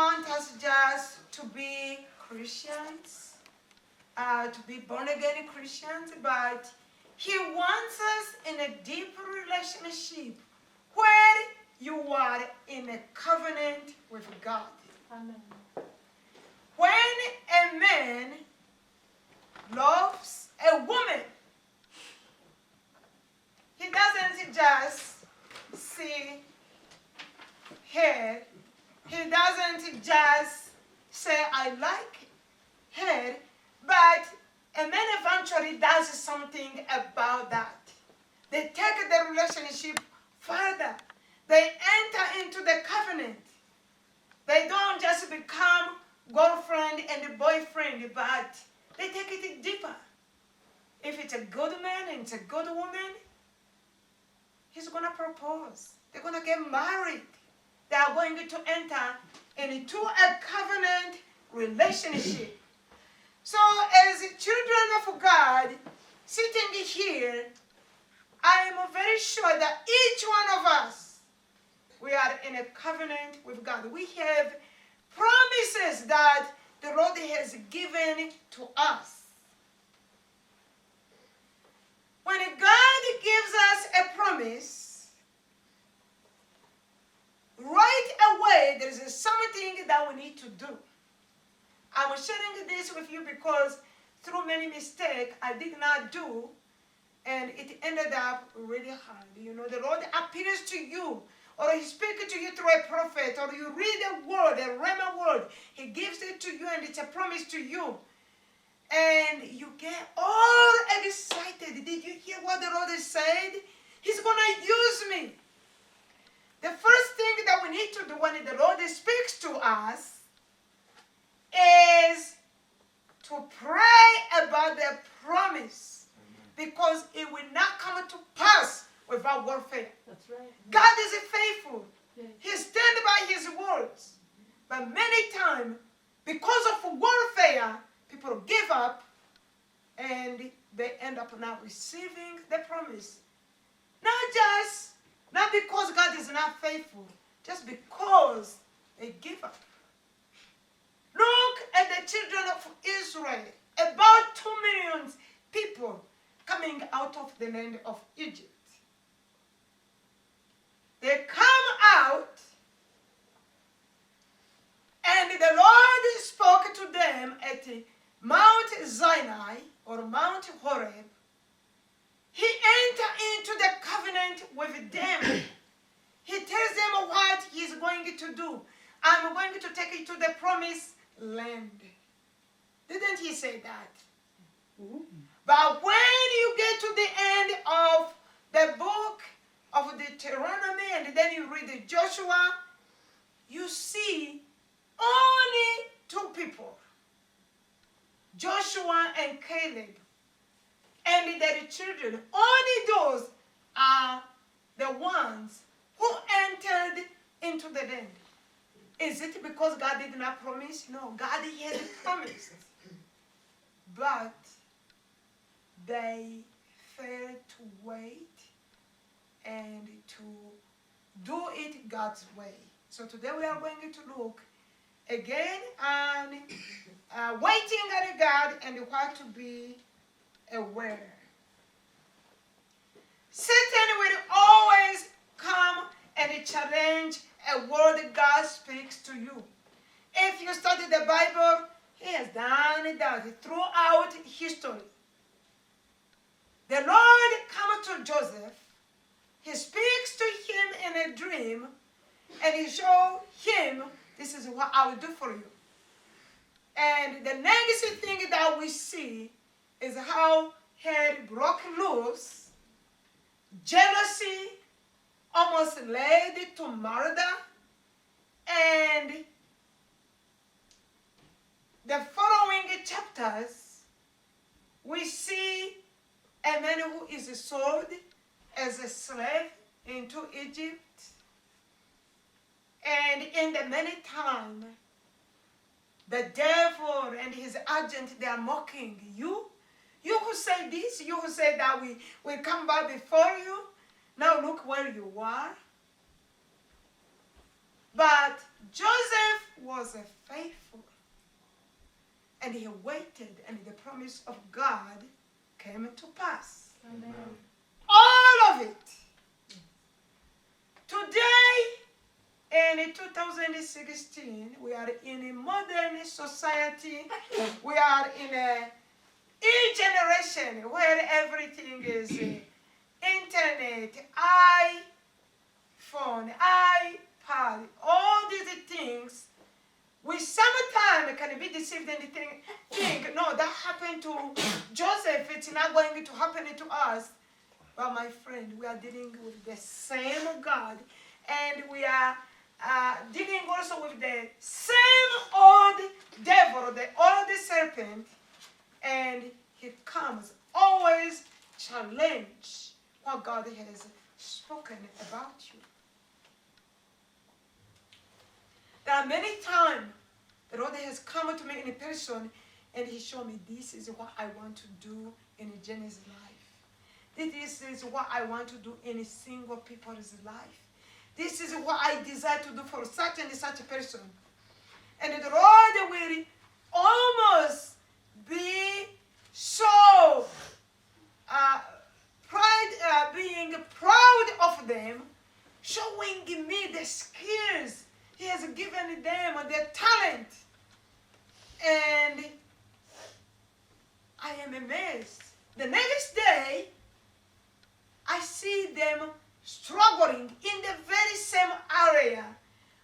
want us just to be Christians, to be born-again Christians, but He wants us in a deep relationship where you are in a covenant with God. Amen. When a man loves a woman, he doesn't just see her. He doesn't just say, I like her, but a man eventually does something about that. They take the relationship further. They enter into the covenant. They don't just become girlfriend and boyfriend, but they take it deeper. If it's a good man and it's a good woman, he's going to propose. They're going to get married. They are going to enter into a covenant relationship. So as children of God, sitting here, I am very sure that each one of us, we are in a covenant with God. We have promises that the Lord has given to us. When God gives us a promise, right away there is something that we need to do. I'm sharing this with you because through many mistakes I did not do, and it ended up really hard. You know, the Lord appears to you, or He speaks to you through a prophet, or you read a word, a rhema word. He gives it to you, and it's a promise to you. And you get all excited. Did you hear what the Lord said? He's going to use me. The first thing that we need to do when the Lord speaks to us is to pray about the promise. Because it will not come to pass without warfare. That's right. God is faithful. Yes. He stands by His words. But many times, because of warfare, people give up and they end up not receiving the promise. Not because God is not faithful, just because they give up. Look at the children of Israel, about 2 million people coming out of the land of Egypt. They come out, and the Lord spoke to them at Mount Sinai, or Mount Horeb. He entered into the covenant with them. He tells them what He's going to do. I'm going to take you to the promised land. Didn't He say that? Ooh. But when you get to the end of the book of Deuteronomy, and then you read Joshua, you see only 2 people, Joshua and Caleb, and their children. Only those are the ones who entered into the land. Is it because God did not promise? No, God had promised. But they failed to wait and to do it God's way. So today we are going to look again on waiting on God and what to be aware. Satan will always come and challenge a word God speaks to you. If you study the Bible, He has done that throughout history. The Lord comes to Joseph. He speaks to him in a dream, and He shows him, this is what I will do for you. And the next thing that we see is how he broke loose. Jealousy almost led to murder. And the following chapters, we see a man who is sold as a slave into Egypt. And in the meantime, the devil and his agent, they are mocking you. You who say this, you who say that we will come back before you. Now look where you are. But Joseph was faithful. And he waited, and the promise of God came to pass. Amen. All of it. Today, in 2016, we are in a modern society. We are in a e-generation where everything is internet, iPhone, iPad, all these things. We sometimes can be deceived and think, no, that happened to Joseph, it's not going to happen to us. But my friend, we are dealing with the same God, and we are dealing also with the same old devil, the old serpent, and he comes always challenge what God has spoken about you. There are many times the Lord has come to me in a person and he showed me this is what I want to do in Jenny's life. This is what I want to do in a single people's life. This is what I desire to do for such and such a person. And the Lord will almost be so being proud of them, showing me the skills He has given them, their talent. And I am amazed. The next day, I see them struggling in the very same area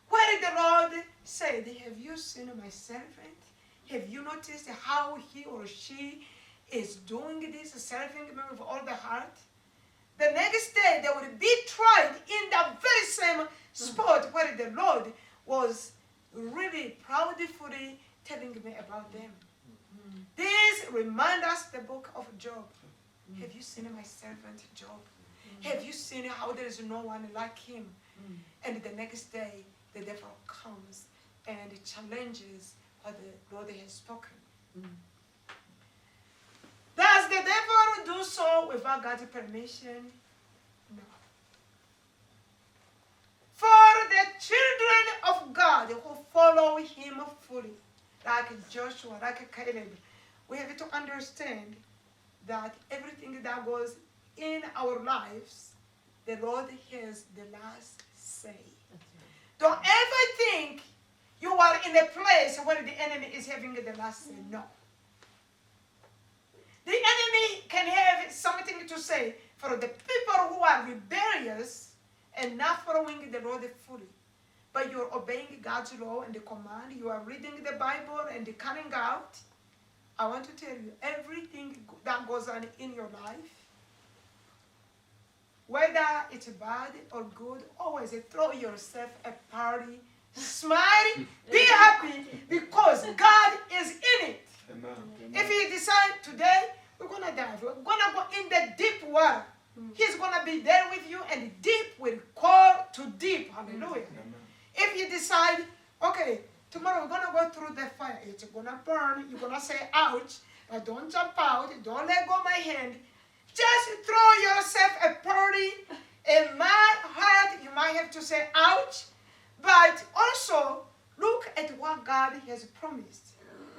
where the Lord said, have you seen my servant? Have you noticed how he or she is doing this, serving me with all the heart? The next day, they will be tried in that very same spot where the Lord was really proudly telling me about them. This reminds us the book of Job. Have you seen my servant Job? Have you seen how there is no one like him? And the next day, the devil comes and challenges what the Lord has spoken. Does the devil do so without God's permission? No. For the children of God who follow him fully, like Joshua, like Caleb, we have to understand that everything that goes in our lives, the Lord has the last say. Don't ever think you are in a place where the enemy is having the last say. No. The enemy can have something to say for the people who are rebellious and not following the Lord fully. But you're obeying God's law and the command. You are reading the Bible and carrying out. I want to tell you, everything that goes on in your life, whether it's bad or good, always throw yourself a party, smile, be happy, because God is in it. Amen. If he decide today, we're going to dive, we're going to go in the deep water. He's going to be there with you, and deep will call to deep. Hallelujah. Amen. If you decide, okay, tomorrow we're going to go through the fire, it's going to burn, you're going to say, ouch, but don't jump out, don't let go of my hand. Just throw yourself a party. In my heart, you might have to say, ouch, but also look at what God has promised.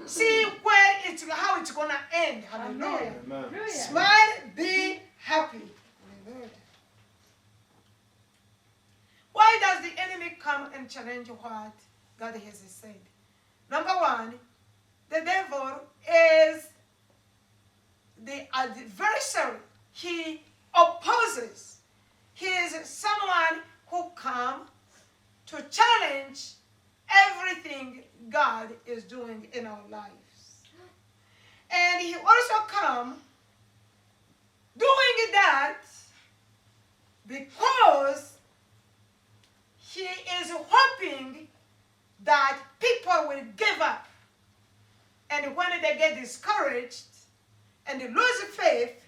See where how it's going to end. Hallelujah. Amen. Smile, be happy. Hallelujah. Why does the enemy come and challenge what God has said? Number one, the devil is the adversary. He opposes. He is someone who comes to challenge everything God is doing in our lives. And he also comes doing that because he is hoping that people will give up. And when they get discouraged and they lose faith,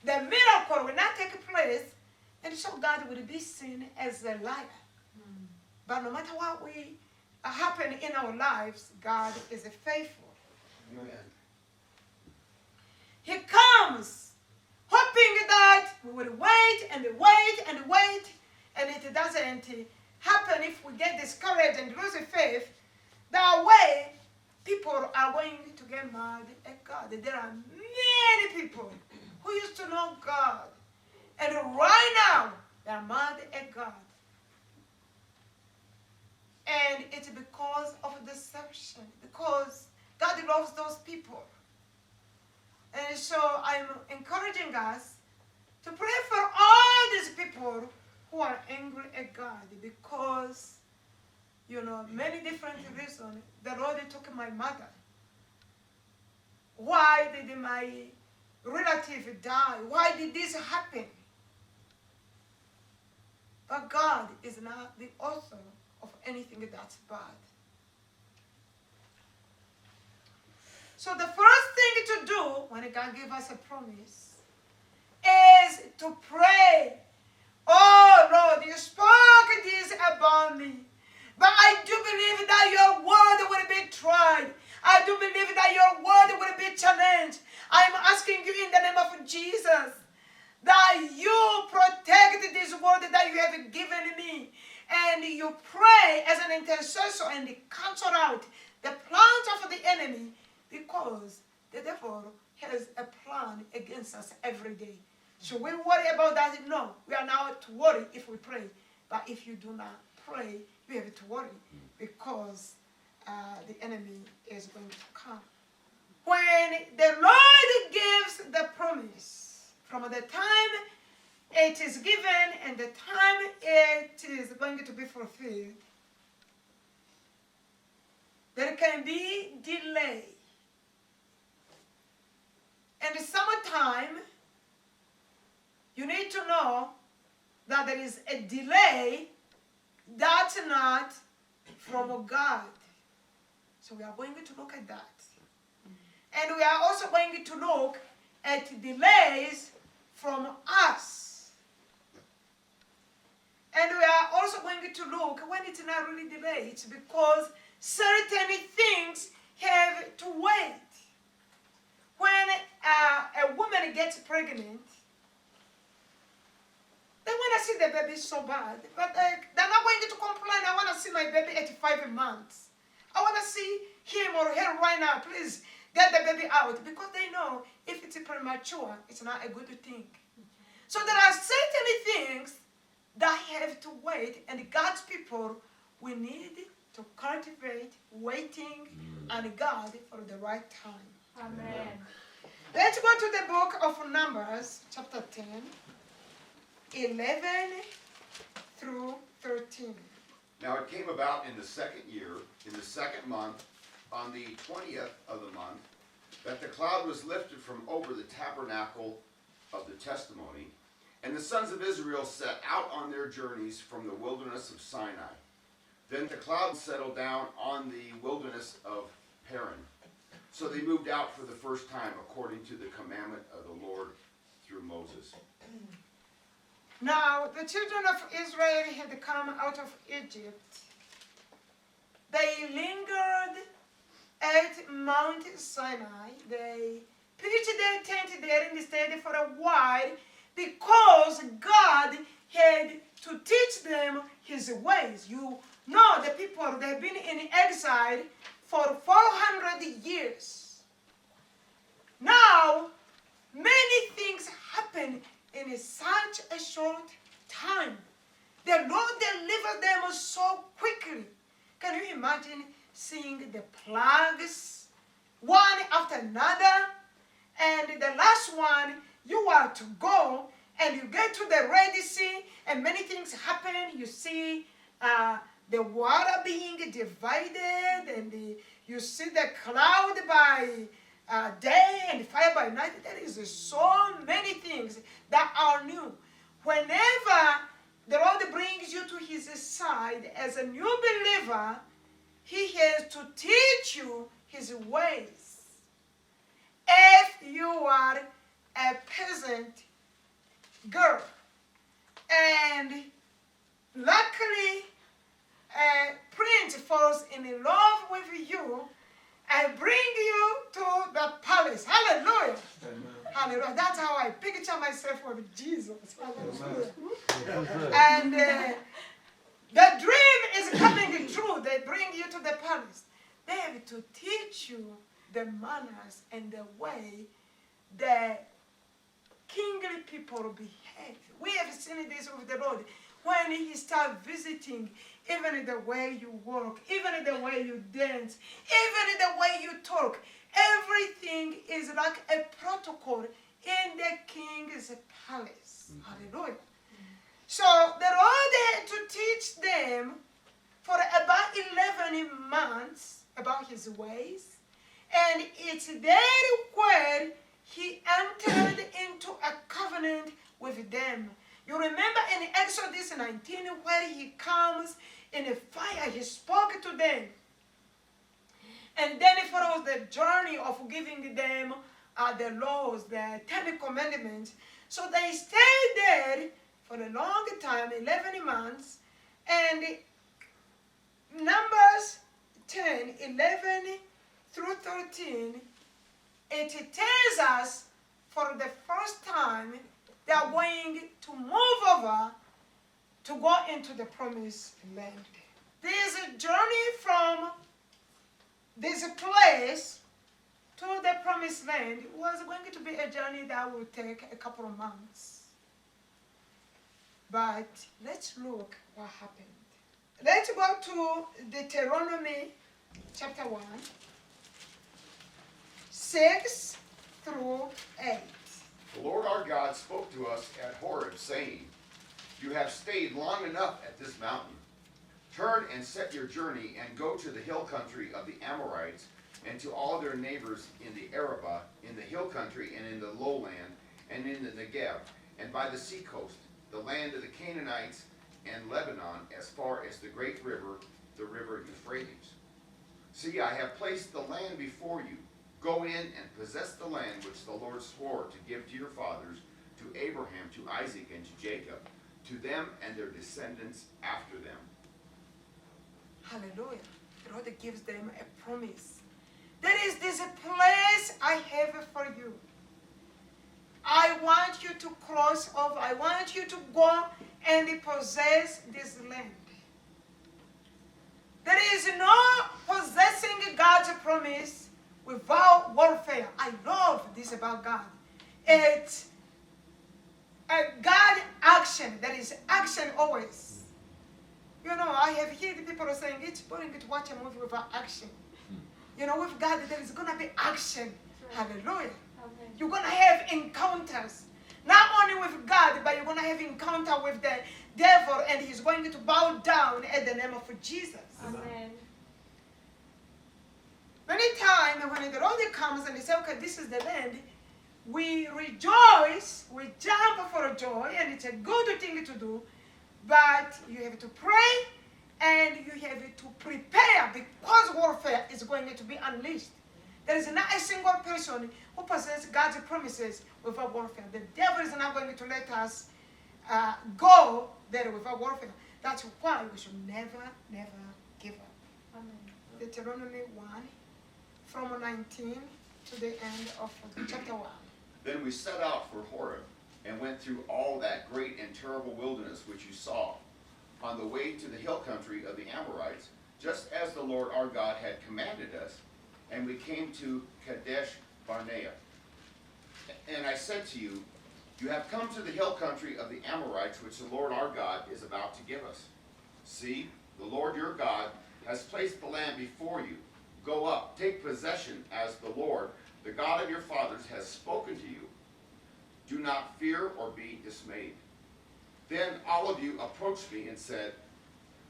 the miracle will not take place, and so God will be seen as a liar. But no matter what we happen in our lives, God is faithful. Amen. He comes hoping that we will wait and wait and wait, and it doesn't happen if we get discouraged and lose faith. That way, people are going to get mad at God. There are many people who used to know God, and right now, they are mad at God. And it's because of deception, because God loves those people. And so I'm encouraging us to pray for all these people who are angry at God because, many different reasons. The Lord took my mother. Why did my relative die? Why did this happen? But God is not the author of anything that's bad. So the first thing to do when God gives us a promise is to pray. Oh Lord, you spoke this about me, but I do believe that your word will be tried. I do believe that your word will be challenged. I'm asking you in the name of Jesus that you protect this word that you have given me, and you pray as an intercessor and cancel out the plans of the enemy, because the devil has a plan against us every day. Should we worry about that? No, we are not to worry if we pray. But if you do not pray, you have to worry, because the enemy is going to come. When the Lord gives the promise, from the time it is given and the time it is going to be fulfilled, there can be delay. And sometimes you need to know that there is a delay that's not from God. So we are going to look at that. And we are also going to look at delays from us. And we are also going to look when it's not really delayed. It's because certain things have to wait. When a woman gets pregnant, they want to see the baby so bad, but they're not going to complain. I want to see my baby at 5 months. I want to see him or her right now. Please get the baby out, because they know if it's premature, it's not a good thing. So there are certain things that have to wait, and God's people, we need to cultivate waiting on God for the right time. Amen. Let's go to the book of Numbers, chapter 10, 11 through 13. Now it came about in the second year, in the second month, on the 20th of the month, that the cloud was lifted from over the tabernacle of the testimony, and the sons of Israel set out on their journeys from the wilderness of Sinai. Then the cloud settled down on the wilderness of Paran. So they moved out for the first time according to the commandment of the Lord through Moses. Now, the children of Israel had come out of Egypt. They lingered at Mount Sinai. They pitched their tent there and stayed for a while, because God had to teach them his ways. You know, the people, they've been in exile for 400 years. Now, many things happen in such a short time. The Lord delivered them so quickly. Can you imagine seeing the plagues, one after another? And the last one, you are to go and you get to the Red Sea, and many things happen. You see the water being divided, and you see the cloud by day and fire by night. There is so many things that are new. Whenever the Lord brings you to his side as a new believer, he has to teach you his ways. If you are a peasant girl, and luckily a prince falls in love with you and bring you to the palace. Hallelujah. Amen. Hallelujah. That's how I picture myself with Jesus. Hallelujah. And the dream is coming true. They bring you to the palace. They have to teach you the manners and the way that kingly people behave. We have seen this with the Lord. When he starts visiting, even the way you walk, even the way you dance, even the way you talk, everything is like a protocol in the king's palace. Hallelujah. So the Lord had to teach them for about 11 months about his ways. And it's there where he entered into a covenant with them. You remember in Exodus 19 where he comes in a fire, he spoke to them. And then it follows the journey of giving them the laws, the 10 commandments. So they stayed there for a long time, 11 months. And Numbers 10, 11 through 13, it tells us for the first time they are going to move over to go into the promised land. This journey from this place to the promised land was going to be a journey that would take a couple of months. But let's look what happened. Let's go to Deuteronomy chapter 1, 6 through 8. The Lord our God spoke to us at Horeb, saying, You have stayed long enough at this mountain. Turn and set your journey and go to the hill country of the Amorites and to all their neighbors in the Arabah, in the hill country and in the lowland, and in the Negev, and by the seacoast, the land of the Canaanites and Lebanon, as far as the great river, the river Euphrates. See, I have placed the land before you. Go in and possess the land which the Lord swore to give to your fathers, to Abraham, to Isaac, and to Jacob, to them and their descendants after them. Hallelujah. The Lord gives them a promise. There is this place I have for you. I want you to cross over. I want you to go and possess this land. There is no possessing God's promise without warfare. I love this about God. It's a God action. There is action always. You know, I have heard people saying it's boring to watch a movie without action. You know, with God, there is going to be action. Hallelujah. Okay. You're going to have encounters. Not only with God, but you're going to have encounter with the devil, and he's going to bow down at the name of Jesus. Amen. Many times when the Lord comes and they say, okay, this is the land, we rejoice, we jump for joy, and it's a good thing to do, but you have to pray and you have to prepare because warfare is going to be unleashed. There is not a single person who possesses God's promises without warfare. The devil is not going to let us go there without warfare. That's why we should never, never give up. Amen. Deuteronomy 1, from 19 to the end of chapter 1. Then we set out for Horeb, and went through all that great and terrible wilderness which you saw, on the way to the hill country of the Amorites, just as the Lord our God had commanded us, and we came to Kadesh Barnea. And I said to you, You have come to the hill country of the Amorites, which the Lord our God is about to give us. See, the Lord your God has placed the land before you. Go up, take possession, as the Lord, the God of your fathers, has spoken to you. Do not fear or be dismayed. Then all of you approached me and said,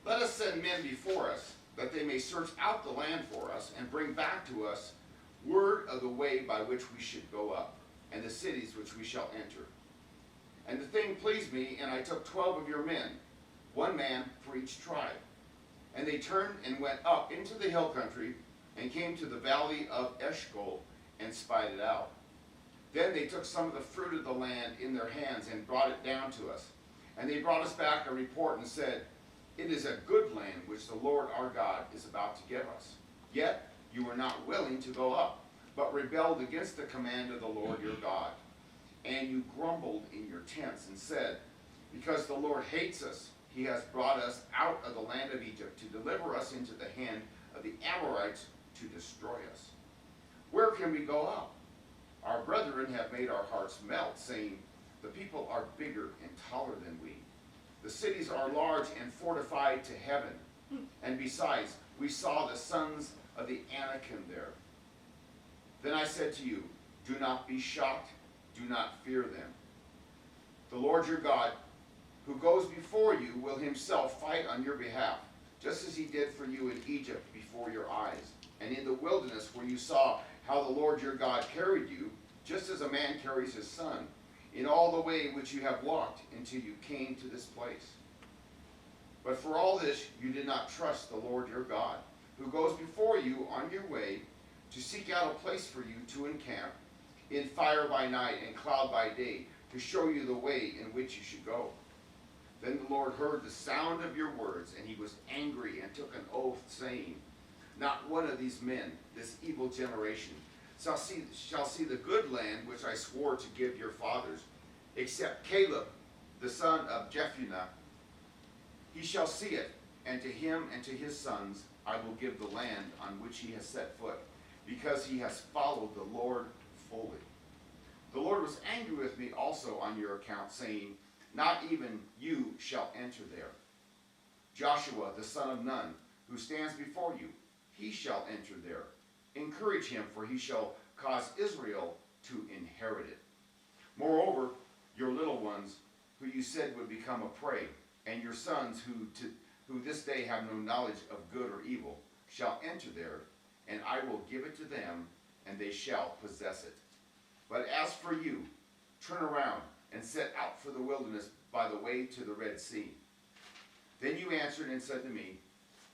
Let us send men before us, that they may search out the land for us, and bring back to us word of the way by which we should go up, and the cities which we shall enter. And the thing pleased me, and I took 12 of your men, one man for each tribe. And they turned and went up into the hill country, and came to the valley of Eshcol, and spied it out. Then they took some of the fruit of the land in their hands, and brought it down to us. And they brought us back a report and said, It is a good land which the Lord our God is about to give us. Yet you were not willing to go up, but rebelled against the command of the Lord your God. And you grumbled in your tents and said, Because the Lord hates us, he has brought us out of the land of Egypt to deliver us into the hand of the Amorites, to destroy us. Where can we go up? Our brethren have made our hearts melt, saying, the people are bigger and taller than we. The cities are large and fortified to heaven. And besides, we saw the sons of the Anakim there. Then I said to you, do not be shocked, do not fear them. The Lord your God, who goes before you, will himself fight on your behalf, just as he did for you in Egypt before your eyes, and in the wilderness where you saw how the Lord your God carried you, just as a man carries his son, in all the way which you have walked until you came to this place. But for all this you did not trust the Lord your God, who goes before you on your way to seek out a place for you to encamp, in fire by night and cloud by day, to show you the way in which you should go. Then the Lord heard the sound of your words, and he was angry and took an oath, saying, not one of these men, this evil generation, shall see the good land which I swore to give your fathers, except Caleb, the son of Jephunneh. He shall see it, and to him and to his sons I will give the land on which he has set foot, because he has followed the Lord fully. The Lord was angry with me also on your account, saying, not even you shall enter there. Joshua, the son of Nun, who stands before you, he shall enter there. Encourage him, for he shall cause Israel to inherit it. Moreover, your little ones, who you said would become a prey, and your sons, who this day have no knowledge of good or evil, shall enter there, and I will give it to them, and they shall possess it. But as for you, turn around and set out for the wilderness by the way to the Red Sea. Then you answered and said to me,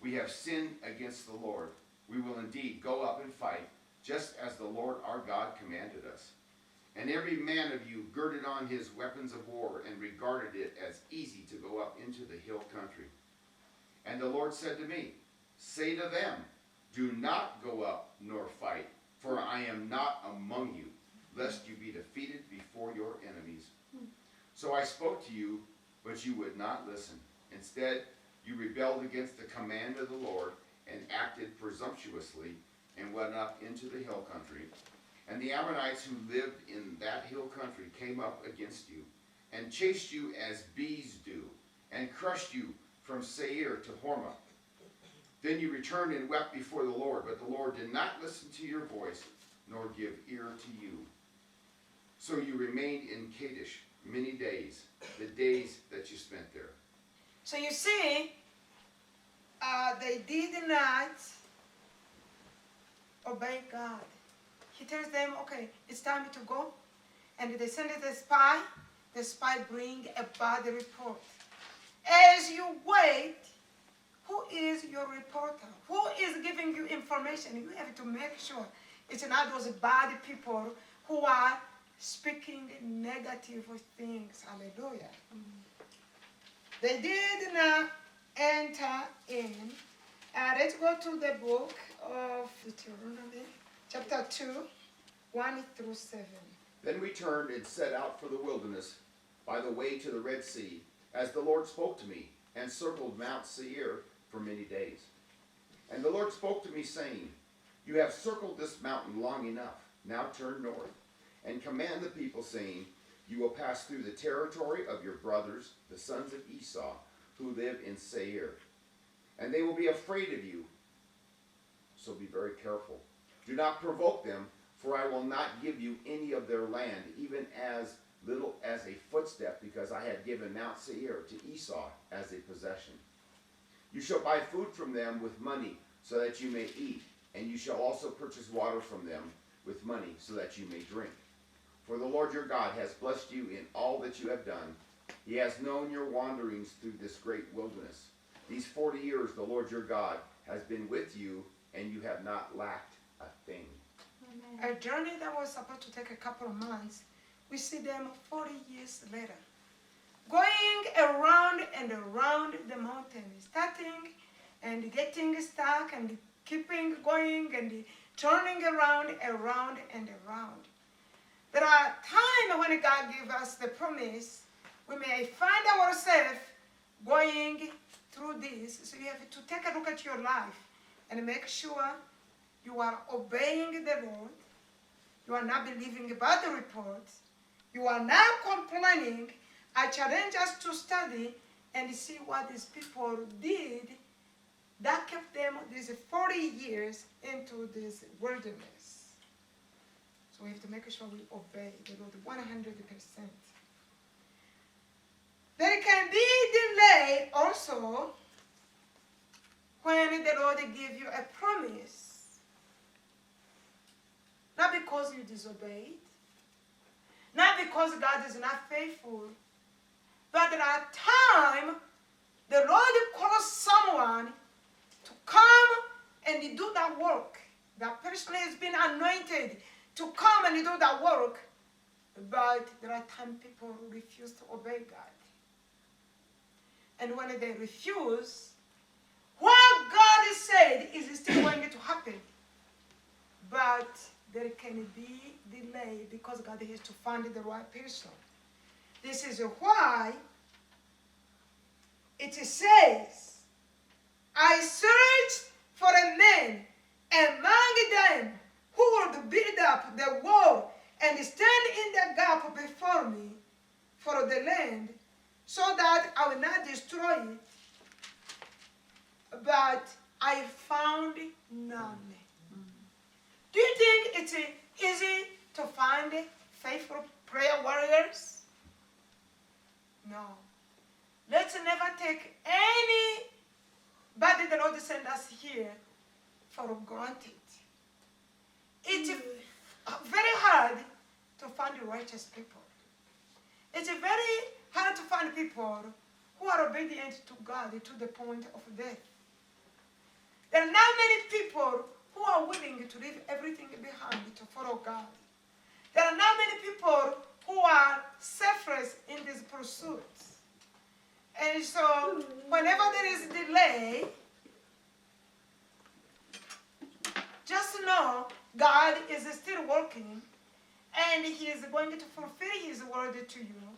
we have sinned against the Lord. We will indeed go up and fight, just as the Lord our God commanded us. And every man of you girded on his weapons of war and regarded it as easy to go up into the hill country. And the Lord said to me, say to them, do not go up nor fight, for I am not among you, lest you be defeated before your enemies. So I spoke to you, but you would not listen. Instead, you rebelled against the command of the Lord and acted presumptuously and went up into the hill country. And the Ammonites who lived in that hill country came up against you and chased you as bees do and crushed you from Seir to Hormah. Then you returned and wept before the Lord, but the Lord did not listen to your voice nor give ear to you. So you remained in Kadesh many days, the days that you spent there. So you see, they did not obey God. He tells them, okay, it's time to go. And they send the spy. The spy bring a bad report. As you wait, who is your reporter? Who is giving you information? You have to make sure it's not those bad people who are speaking negative things. Hallelujah. They did not enter in. Let's go to the book of Deuteronomy, chapter 2, 1 through 7. Then we turned and set out for the wilderness by the way to the Red Sea, as the Lord spoke to me, and circled Mount Seir for many days. And the Lord spoke to me, saying, you have circled this mountain long enough. Now turn north, and command the people, saying, you will pass through the territory of your brothers, the sons of Esau, who live in Seir. And they will be afraid of you, so be very careful. Do not provoke them, for I will not give you any of their land, even as little as a footstep, because I had given Mount Seir to Esau as a possession. You shall buy food from them with money, so that you may eat, and you shall also purchase water from them with money, so that you may drink. For the Lord your God has blessed you in all that you have done. He has known your wanderings through this great wilderness. These 40 years the Lord your God has been with you, and you have not lacked a thing. A journey that was supposed to take a couple of months, we see them 40 years later. Going around and around the mountain, starting and getting stuck and keeping going and turning around and around. There are times when God gives us the promise, we may find ourselves going through this. So you have to take a look at your life and make sure You are obeying the Lord. You are not believing about the report. You are not complaining. I challenge us to study and see what these people did that kept them these 40 years into this wilderness. So we have to make sure we obey the Lord 100%. There can be delay also when the Lord gives you a promise. Not because you disobeyed, not because God is not faithful, but there are times the Lord calls someone to come and do that work. That person has been anointed to come and do that work, but there are times people refuse to obey God. And when they refuse, what God said is still going to happen. But there can be delay because God has to find the right person. This is why it says, I searched for a man among them who would build up the wall and stand in the gap before me for the land, so that I will not destroy it. But I found none. Do you think it's easy to find faithful prayer warriors? No. Let's never take anybody the Lord sent us here for granted. It's very hard to find righteous people. It's very hard to find people who are obedient to God to the point of death. There are not many people who are willing to leave everything behind to follow God. There are not many people who are selfless in these pursuits. And so, whenever there is delay, just know God is still working, and He is going to fulfill His word to you.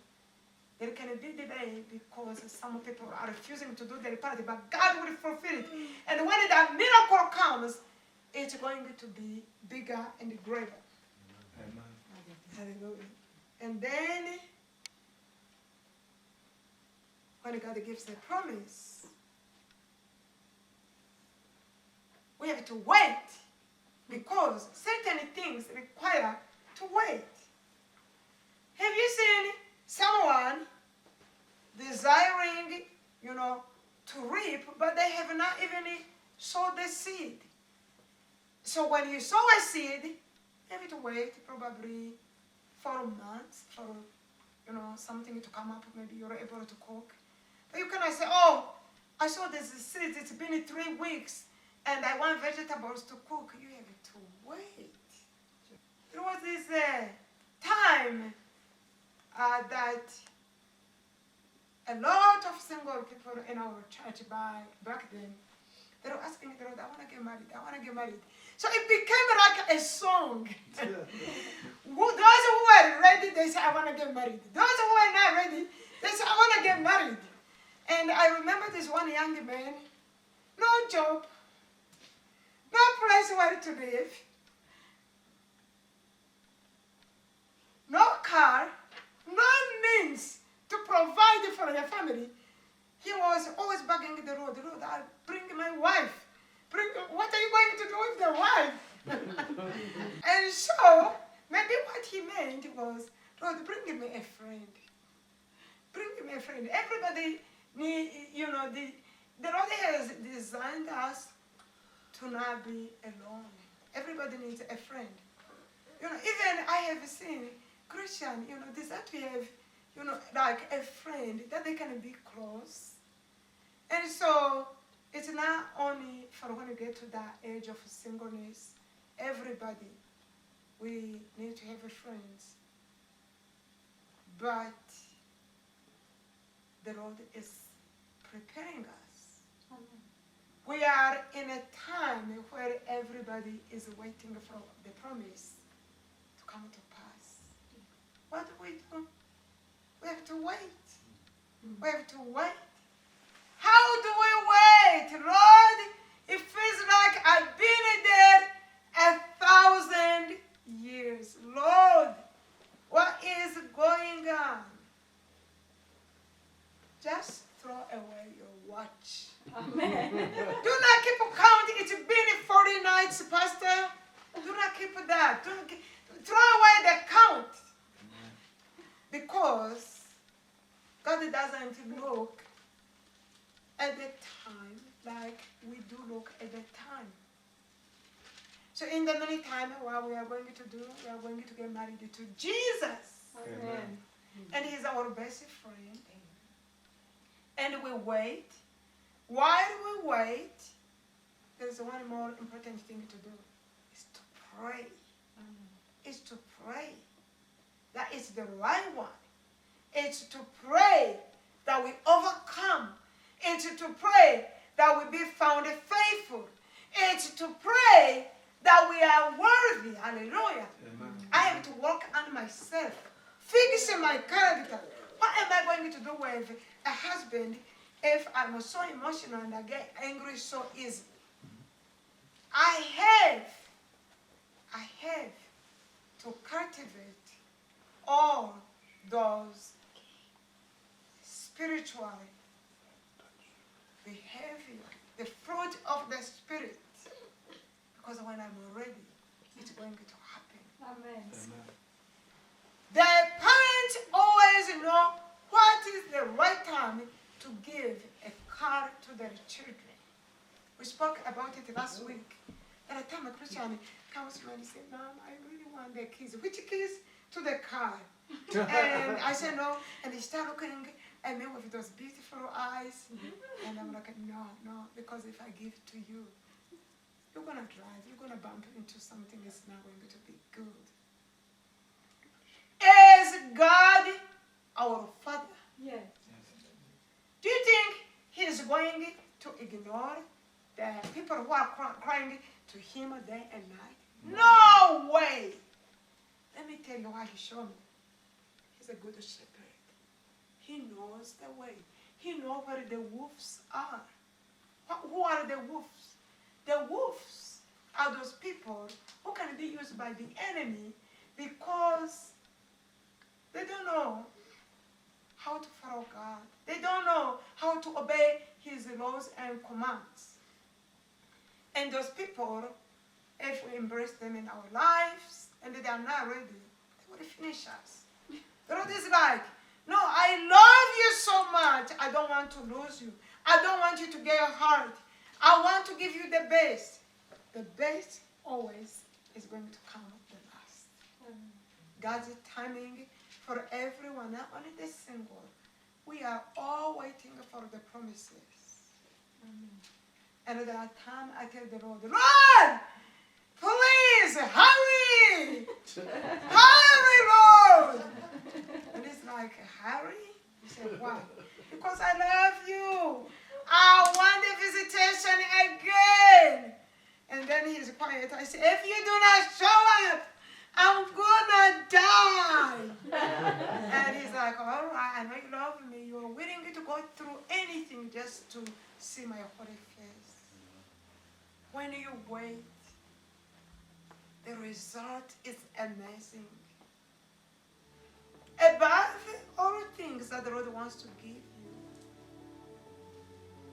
There can be delay because some people are refusing to do their part, but God will fulfill it. And when that miracle comes, it's going to be bigger and greater. Amen. Hallelujah. And then, when God gives a promise, we have to wait because certain things require to wait. Have you seen someone desiring, to reap, but they have not even sowed the seed? So when you sow a seed, you have to wait probably 4 months for, something to come up. Maybe you're able to cook. But you cannot say, oh, I saw this seed, it's been 3 weeks, and I want vegetables to cook. You have to wait. There was this time that a lot of single people in our church back then, they were asking the Lord, I want to get married, I want to get married. So it became like a song. Those who were ready, they said, I want to get married. Those who were not ready, they said, I want to get married. And I remember this one young man, no job, no place where to live, no car, no means to provide for the family. He was always begging the Lord, I'll bring my wife. What are you going to do with the wife? And so, maybe what he meant was, Lord, bring me a friend. Bring me a friend. Everybody needs, the Lord has designed us to not be alone. Everybody needs a friend. Even I have seen Christian, desire to have, like a friend that they can be close. And so, it's not only for when you get to that age of singleness. Everybody, we need to have friends. But the Lord is preparing us. We are in a time where everybody is waiting for the promise to come to pass. What do? We have to wait. We have to wait. How do we wait? Lord, it feels like I've been there So in the meantime, what we are going to do, we are going to get married to Jesus. Amen. And he's our best friend. And we wait. While we wait, there's one more important thing to do. Is to pray. Is to pray. That is the right one. It's to pray that we overcome. It's to pray that we be found faithful. It's to pray that we are worthy. Hallelujah. Amen. I have to work on myself, fix my character. What am I going to do with a husband if I'm so emotional and I get angry so easily? I have to cultivate all those spiritual behavior, the fruit of the Spirit. Because when I'm ready, it's going to happen. Amen. Amen. The parents always know what is the right time to give a car to their children. We spoke about it last week. At a time a Christian comes to me and said, Mom, I really want the keys. Which keys? To the car. And I said, no. And he started looking at me with those beautiful eyes. And I'm like, no, because if I give it to you, you're going to drive, you're going to bump into something that's not going to be good. Is God our Father? Yes. Do you think He's going to ignore the people who are crying to Him day and night? No way! Let me tell you why He showed me. He's a good shepherd. He knows the way. He knows where the wolves are. Who are the wolves? The wolves are those people who can be used by the enemy because they don't know how to follow God. They don't know how to obey His laws and commands. And those people, if we embrace them in our lives and they are not ready, they will finish us. The Lord is like, no, I love you so much. I don't want to lose you. I don't want you to get hurt. I want to give you the best. The best always is going to come the last. God's timing for everyone, not only the single. We are all waiting for the promises. And at that time, I tell the Lord, Lord, please hurry! Hurry, Lord! And it's like, hurry? He said, why? Because I love you. I want the visitation again. And then he's quiet. I say, if you do not show up, I'm gonna die. And he's like, all right, I know you love me. You're willing to go through anything just to see my holy face. When you wait, the result is amazing. Above all things that the Lord wants to give you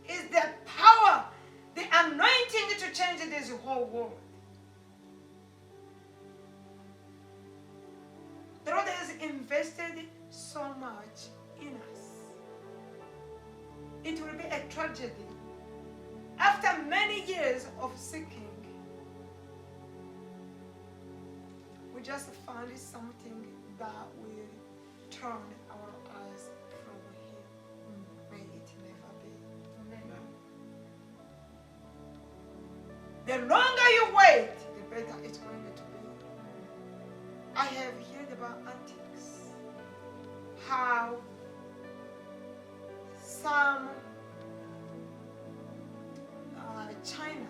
is the power, the anointing to change this whole world. The Lord has invested so much in us. It will be a tragedy. After many years of seeking, we just found something that will turn our eyes from Him. May it never be. The longer you wait, the better it's going to be. I have heard about antiques. How some China,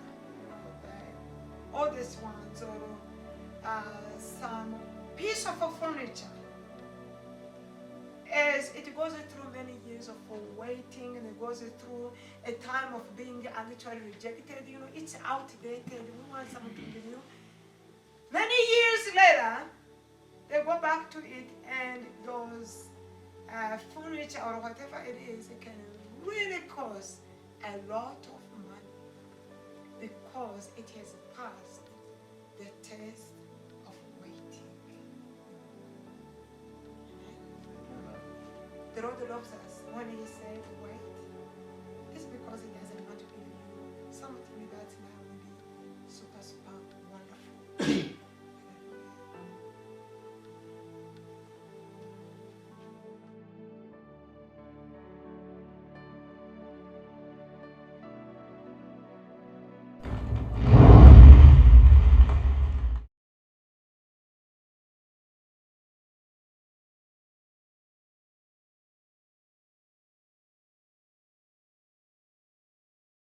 the oldest ones, or some piece of furniture, as it goes through many years of waiting, and it goes through a time of being actually rejected, it's outdated, we want something new. Many years later, they go back to it, and those furniture or whatever it is, it can really cost a lot of money because it has passed the test of waiting. Amen. The Lord loves us when He said, wait.